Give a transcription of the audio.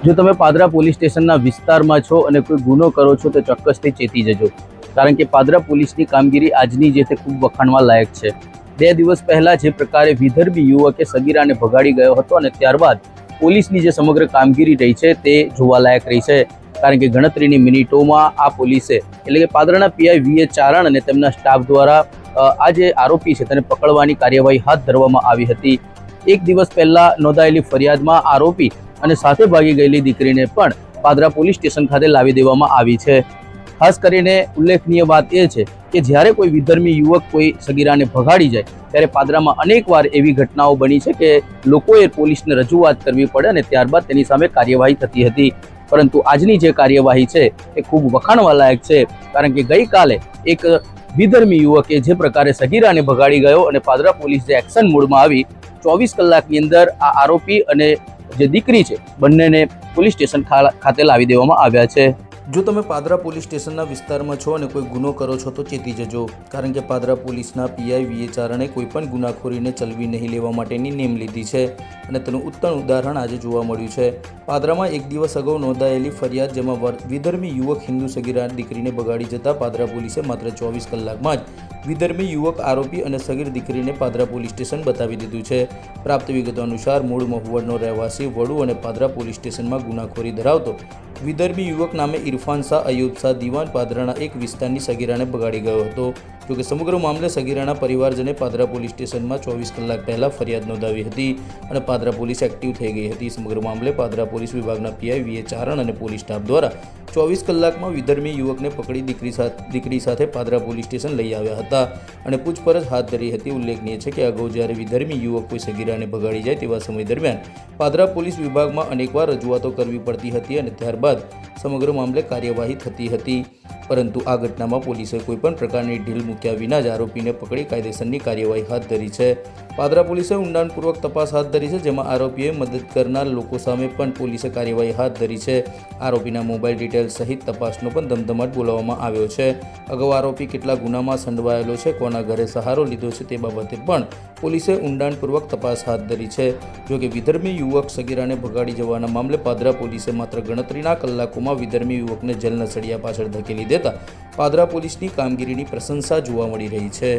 જો તમે પાદરા પોલીસ સ્ટેશનના વિસ્તારમાં છો અને કોઈ ગુનો કરો છો તો ચોક્કસથી ચેતી જજો, કારણ કે પાદરા પોલીસની કામગીરી આજની જે તે ખૂબ વખાણવા લાયક છે। 2 દિવસ પહેલા જે પ્રકારે વિદર્ભી યુવકે સગીરાને ભગાડી ગયો હતો અને ત્યારબાદ પોલીસની જે સમગ્ર કામગીરી રહી છે તે જોવાલાયક રહી છે, કારણ કે ગણતરીની મિનિટોમાં આ પોલીસે એટલે કે પાદરાના પીઆઈ વીએ ચારણ અને તેમના સ્ટાફ દ્વારા આ જે આરોપી છે તેને પકડવાની કાર્યવાહી હાથ ધરવામાં આવી હતી। 1 દિવસ પહેલા નોંધાયેલી ફરિયાદમાં આરોપી અને સાથે ભાગી ગયેલી દીકરીને પણ પાદરા પોલીસ સ્ટેશન ખાતે લાવી દેવામાં આવી છે। ખાસ કરીને ઉલ્લેખનીય વાત એ છે કે જ્યારે કોઈ વિધર્મી યુવક કોઈ સગીરાને ભગાડી જાય ત્યારે પાદરામાં અનેકવાર એવી ઘટનાઓ બની છે કે લોકોએ પોલીસને રજૂઆત કરવી પડે અને ત્યારબાદ તેની સામે કાર્યવાહી થતી હતી, પરંતુ આજની જે કાર્યવાહી છે એ ખૂબ વખાણવા લાયક છે, કારણ કે ગઈકાલે એક વિધર્મી યુવકે જે પ્રકારે સગીરાને ભગાડી ગયો અને પાદરા પોલીસ જે એક્શન મોડમાં આવી 24 કલાકની અંદર આ આરોપી અને જે દીકરી છે બંનેને પોલીસ સ્ટેશન ખાતે લાવી દેવામાં આવ્યા છે। જો તમે પાદરા પોલીસ સ્ટેશનના વિસ્તારમાં છો અને કોઈ ગુનો કરો છો તો ચેતી જજો, કારણ કે પાદરા પોલીસના પીઆઈ વીએ ચારણે કોઈપણ ગુનાખોરીને ચલવી નહીં લેવા માટેની નેમ લીધી છે અને તેનું ઉત્તમ ઉદાહરણ આજે જોવા મળ્યું છે। પાદરામાં 1 દિવસ અગાઉ નોંધાયેલી ફરિયાદ, જેમાં વિધર્મી યુવક હિન્દુ સગીરા દીકરીને બગાડી જતા પાદરા પોલીસે માત્ર 24 કલાકમાં જ વિધર્મી યુવક, આરોપી અને સગીર દીકરીને પાદરા પોલીસ સ્ટેશન બતાવી દીધું છે। પ્રાપ્ત વિગતો અનુસાર મૂળ મહુવડનો રહેવાસી વડુ અને પાદરા પોલીસ સ્ટેશનમાં ગુનાખોરી ધરાવતો વિધર્મી યુવક નામે ઇરફાન શાહ, અયુબ શાહ દિવાન પાદરાના એક વિસ્તારની સગીરાને બગાડી ગયો હતો। જોકે સમગ્ર મામલે સગીરાના પરિવારજને પાદરા પોલીસ સ્ટેશનમાં 24 કલાક પહેલા ફરિયાદ નોંધાવી હતી અને પાદરા પોલીસ એક્ટિવ થઈ ગઈ હતી। સમગ્ર મામલે પાદરા પોલીસ વિભાગના પીઆઈ વીએ ચારણ અને પોલીસ સ્ટાફ દ્વારા 24 કલાકમાં વિધર્મી યુવકને પકડી દીકરી સાથે પાદરા પોલીસ સ્ટેશન લઈ આવ્યા હતા અને પૂછપરછ હાથ ધરી હતી। ઉલ્લેખનીય છે કે અગાઉ જ્યારે વિધર્મી યુવક કોઈ સગીરાને ભગાડી જાય તેવા સમય દરમિયાન પાદરા પોલીસ વિભાગમાં અનેકવાર રજૂઆતો કરવી પડતી હતી અને ત્યારબાદ સમગ્ર મામલે કાર્યવાહી થતી હતી, પરંતુ આ ઘટનામાં પોલીસે કોઈપણ પ્રકારની ઢીલ મૂક્યા વિના જ આરોપીને પકડી કાયદેસરની કાર્યવાહી હાથ ધરી છે। પાદરા પોલીસે ઊંડાણપૂર્વક તપાસ હાથ ધરી છે, જેમાં આરોપીએ મદદ કરનાર લોકો સામે પણ પોલીસે કાર્યવાહી હાથ ધરી છે। આરોપીના મોબાઈલ ડિટેલ્સ સહિત તપાસનો પણ ધમધમાટ બોલાવવામાં આવ્યો છે। અગાઉ આરોપી કેટલા ગુનામાં સંડવાયેલો છે, કોના ઘરે સહારો લીધો છે તે બાબતે પણ પોલીસે ઊંડાણપૂર્વક તપાસ હાથ ધરી છે। જોકે વિધર્મી યુવક સગીરાને ભગાડી જવાના મામલે પાદરા પોલીસે માત્ર ગણતરીના કલાકોમાં વિધર્મી યુવકને જેલના સળિયા પાછળ ધકેલી દેતા પાદરા પોલીસની કામગીરીની પ્રશંસા જોવા મળી રહી છે।